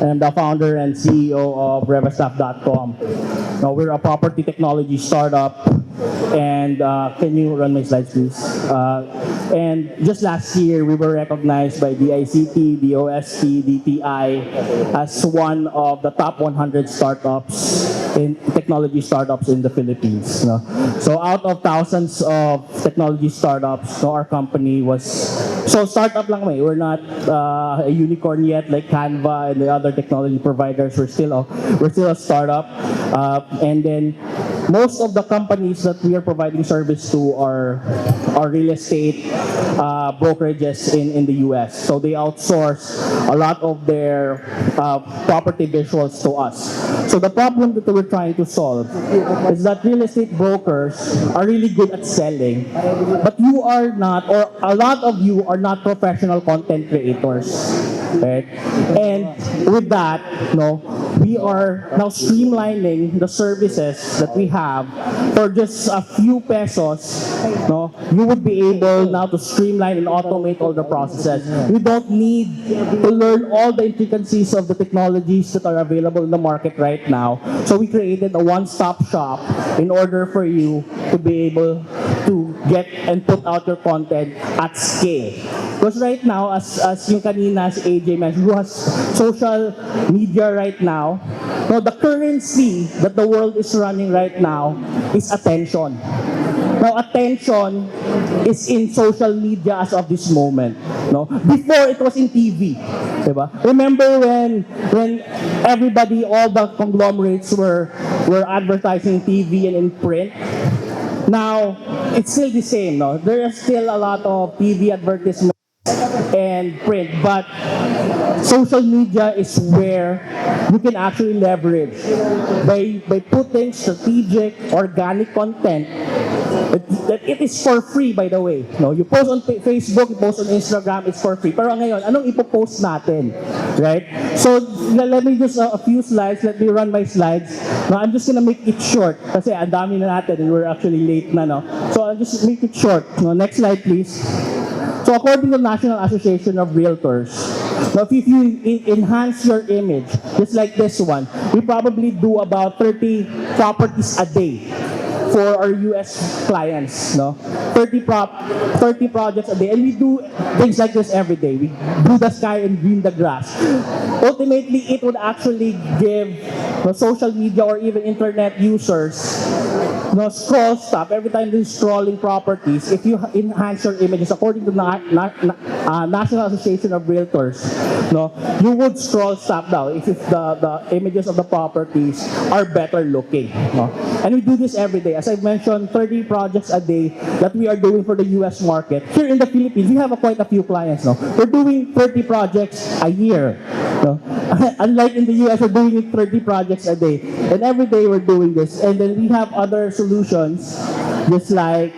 I'm the founder and CEO of REVAstaff.com. Now, we're a property technology startup. And can you run my slides, please? And just last year, we were recognized by the ICT, the OST, DTI as one of the top 100 technology startups in the Philippines. No? So out of thousands of technology startups, our company was, so startup lang kami. We're not a unicorn yet like Canva and the other technology providers. We're still a startup. And then most of the companies that we are providing service to are real estate brokerages in the US. So they outsource a lot of their property visuals to us. So the problem that we're trying to solve is that real estate brokers are really good at selling, but you are not, or a lot of you are not professional content creators. Right? And with that, we are now streamlining the services that we have for just a few pesos. You would be able now to streamline and automate all the processes. You don't need to learn all the intricacies of the technologies that are available in the market right now. So we created a one-stop shop in order for you to be able to get and put out your content at scale. Because right now, as yung kanina, as AJ mentioned, who has social media right now, the currency that the world is running right now is attention. Now, attention is in social media as of this moment. Before, it was in TV. Diba? Remember when everybody, all the conglomerates were advertising TV and in print? Now, it's still the same. There are still a lot of TV advertisements and print, but social media is where you can actually leverage by putting strategic, organic content. It is for free, by the way. You post on Facebook, you post on Instagram, it's for free. Pero ngayon, anong ipopost natin? Right? So, let me just a few slides. Let me run my slides. I'm just gonna make it short kasi ang dami na natin and we're actually late na. So, I'll just make it short. Next slide, please. So, according to the National Association of Realtors, now, if you enhance your image, just like this one, we probably do about 30 properties a day for our US clients, 30 projects a day, and we do things like this every day. We blue the sky and green the grass. Ultimately, it would actually give social media or even internet users scroll stop every time they're scrolling properties. If you enhance your images, according to the National Association of Realtors, you would scroll stop now if the images of the properties are better looking. And we do this every day. As I mentioned, 30 projects a day that we are doing for the US market. Here in the Philippines, we have quite a few clients. We're doing 30 projects a year. Unlike in the US, we're doing 30 projects a day. And every day we're doing this. And then we have other solutions, just like,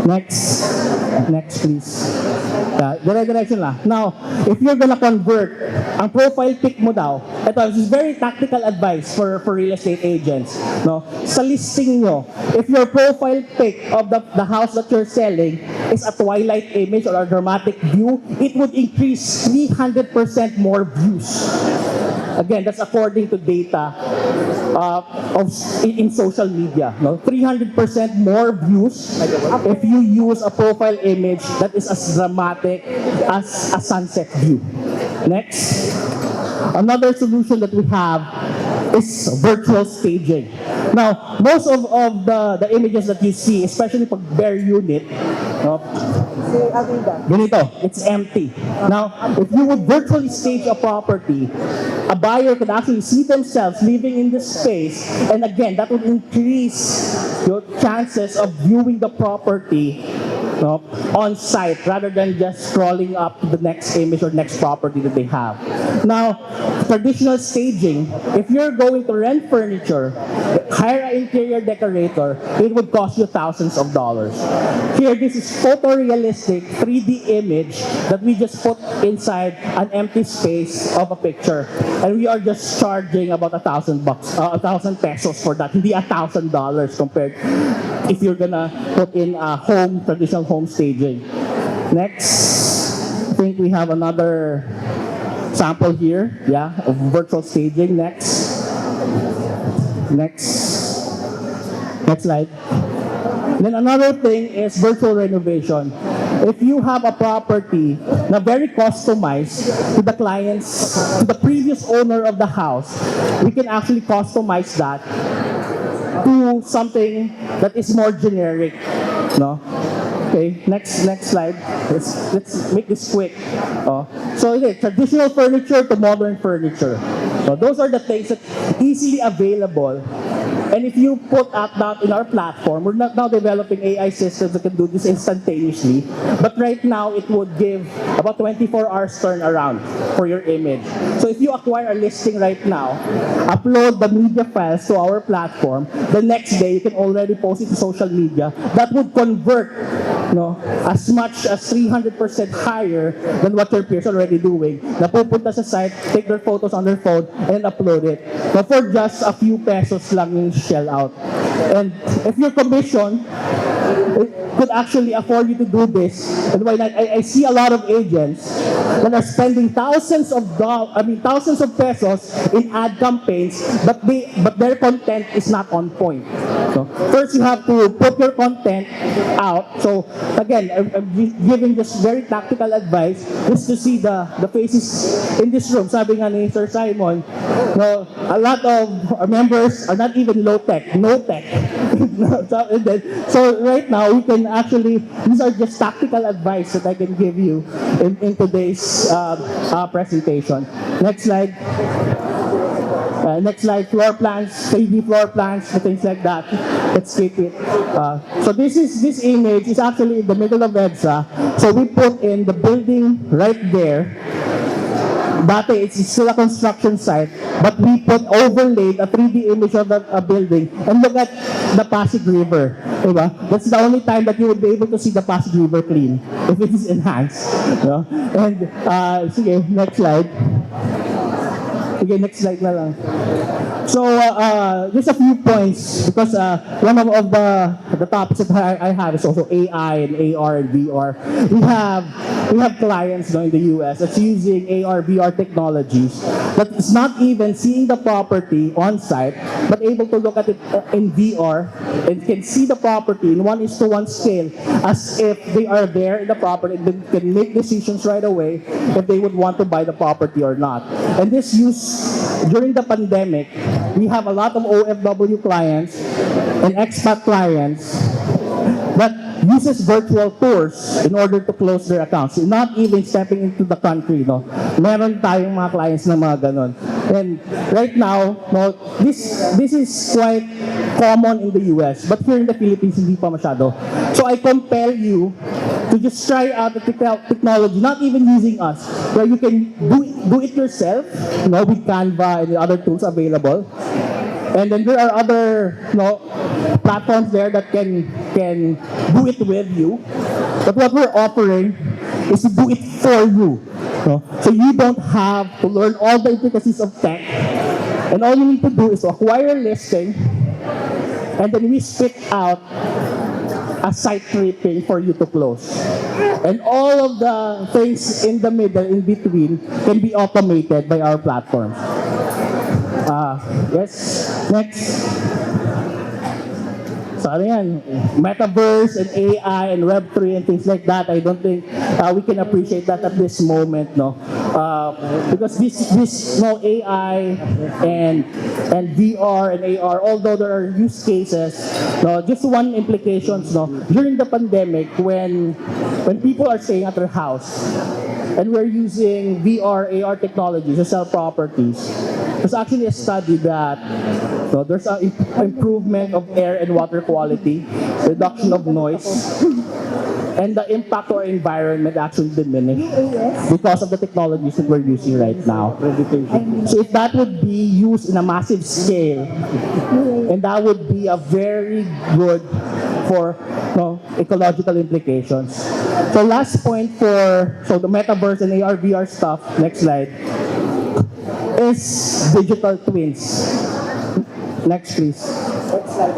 next please. Direction lang. Now, if you're gonna convert, ang profile pic mo daw, this is very tactical advice for real estate agents. Sa listing nyo, if your profile pic of the house that you're selling is a twilight image or a dramatic view, it would increase 300% more views. Again, that's according to data in social media. 300% more views if you use a profile image that is as dramatic as a sunset view. Next. Another solution that we have is virtual staging. Now, most of the images that you see, especially pag bare unit, ganito, it's empty. Now, if you would virtually stage a property, a buyer could actually see themselves living in this space, and again, that would increase your chances of viewing the property on site rather than just scrolling up to the next image or next property that they have. Now, traditional staging, if you're going to rent furniture, hire an interior decorator, it would cost you thousands of dollars. Here, this is photorealistic 3D image that we just put inside an empty space of a picture, and we are just charging about $1,000 pesos for that, hindi $1,000 compared if you're gonna put in a traditional home staging. Next, I think we have another sample here, yeah, of virtual staging. Next slide. Then another thing is virtual renovation. If you have a property na very customized to the clients, to the previous owner of the house, we can actually customize that to something that is more generic, no? Okay, next slide. Let's make this quick. So okay, traditional furniture to modern furniture. So those are the things that easily available. And if you put that in our platform, we're not now developing AI systems that can do this instantaneously. But right now, it would give about 24 hours turnaround for your image. So if you acquire a listing right now, upload the media files to our platform, the next day, you can already post it to social media. That would convert as much as 300% higher than what your peers are already doing. Napupunta sa site, take their photos on their phone, and upload it. But for just a few pesos lang yung shell out. And if your commission could actually afford you to do this, and why not? I see a lot of agents that are spending thousands of pesos in ad campaigns, but their content is not on point. So first, you have to put your content out. So again, I'm giving just very tactical advice just to see the faces in this room. Sabi nga ni Sir Simon, a lot of our members are not even low tech, no tech. So right now, we can actually, these are just tactical advice that I can give you in today's presentation. Next slide. Next slide, floor plans, 3D floor plans, things like that. Let's skip it. So this image is actually in the middle of EDSA. So we put in the building right there. Dati, it's still a construction site, but we put overlaid a 3D image of a building and look at the Pasig River. Diba? That's the only time that you would be able to see the Pasig River clean, if it is enhanced. And, sige, next slide. Okay, next slide na lang. So, just a few points, because one of the topics that I have is also AI and AR and VR. We have clients in the US that's using AR, VR technologies that is not even seeing the property on site, but able to look at it in VR and can see the property in 1:1 scale as if they are there in the property and can make decisions right away if they would want to buy the property or not. And this during the pandemic, we have a lot of OFW clients and expat clients that uses virtual tours in order to close their accounts, not even stepping into the country. Meron tayong mga clients na mga ganon. And right now, this is quite common in the US, but here in the Philippines, hindi pa masyado. So I compel you to just try out the technology, not even using us, where you can do it yourself, with Canva and the other tools available. And then there are other platforms there that can do it with you. But what we're offering is to do it for you. So you don't have to learn all the intricacies of tech. And all you need to do is to acquire a listing, and then we spit out a site tripping for you to close. And all of the things in the middle, in between, can be automated by our platform. Yes, next. So ano yan, metaverse and AI and Web3 and things like that, I don't think we can appreciate that at this moment, because this AI and VR and AR, although there are use cases, just one implications, during the pandemic when people are staying at their house and we're using VR, AR technology to sell properties, there's actually a study that there's an improvement of air and water quality, reduction of noise, and the impact to our environment actually diminished because of the technologies that we're using right now. So if that would be used in a massive scale, and that would be a very good for ecological implications. So last point for the metaverse and AR VR stuff, next slide, is digital twins. Next please.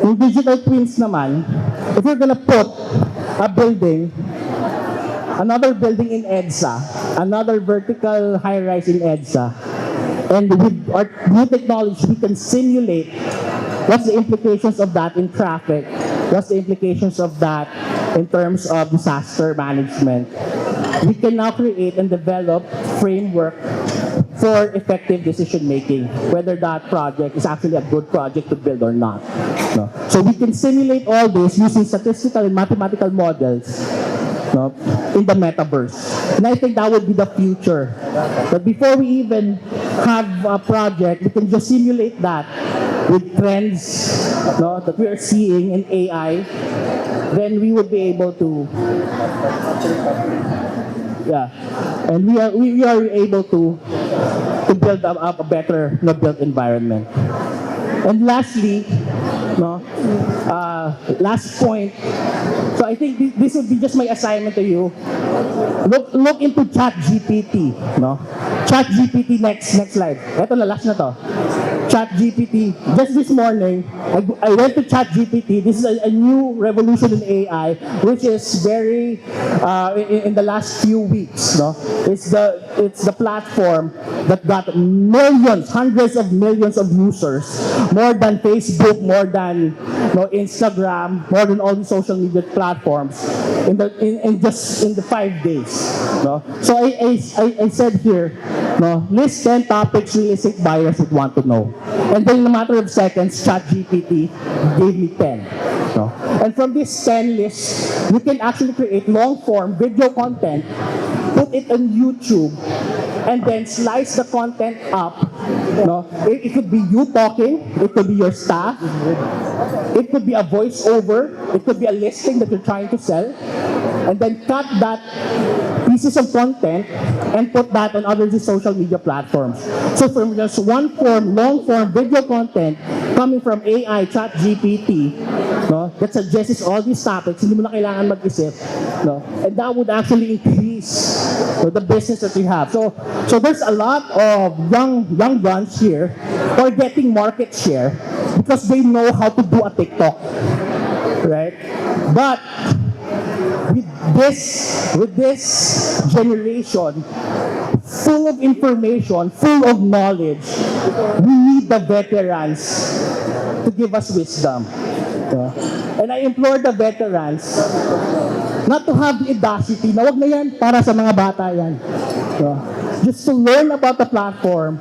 Yung digital twins naman, if you're gonna put a building another building in EDSA, another vertical high-rise in EDSA. And with our new technology, we can simulate what's the implications of that in traffic, what's the implications of that in terms of disaster management. We can now create and develop framework for effective decision making, whether that project is actually a good project to build or not. No? So we can simulate all this using statistical and mathematical models, no, in the metaverse. And I think that would be the future. But before we even have a project, we can just simulate that with trends, no, that we are seeing in AI. Then we would be able to, and we are able to build up a better built environment. And lastly, last point. So I think this would be just my assignment to you. Look into ChatGPT, no? ChatGPT, next slide. Ito na, last na to. ChatGPT. Just this morning, I went to ChatGPT. This is a new revolution in AI, which is very in the last few weeks. No, it's the platform that got millions, hundreds of millions of users, more than Facebook, more than Instagram, more than all the social media platforms in the 5 days. No, so I said here, no, list 10 topics realistic buyers would want to know. And then in a matter of seconds, ChatGPT gave me 10. No? And from this 10 list, you can actually create long-form video content, put it on YouTube, and then slice the content up. No? It could be you talking, it could be your staff, it could be a voiceover, it could be a listing that you're trying to sell, and then cut that pieces of content and put that on other social media platforms. So from just one form, long form video content coming from AI, ChatGPT, no, that suggests all these topics, hindi mo na kailangan mag-isip, no, and that would actually increase the business that we have. So there's a lot of young guns here who are getting market share because they know how to do a TikTok, right? But with this generation, full of information, full of knowledge, we need the veterans to give us wisdom. And I implore the veterans not to have the audacity, na wag na yan, para sa mga bata yan. Just to learn about the platform,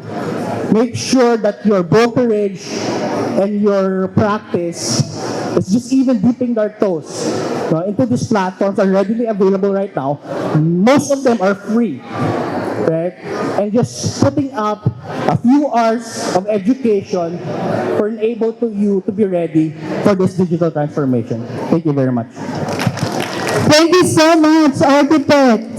make sure that your brokerage and your practice is just even dipping their toes into these platforms are readily available right now. Most of them are free, right? And just putting up a few hours of education for enable you to be ready for this digital transformation. Thank you very much. Thank you so much, Architect.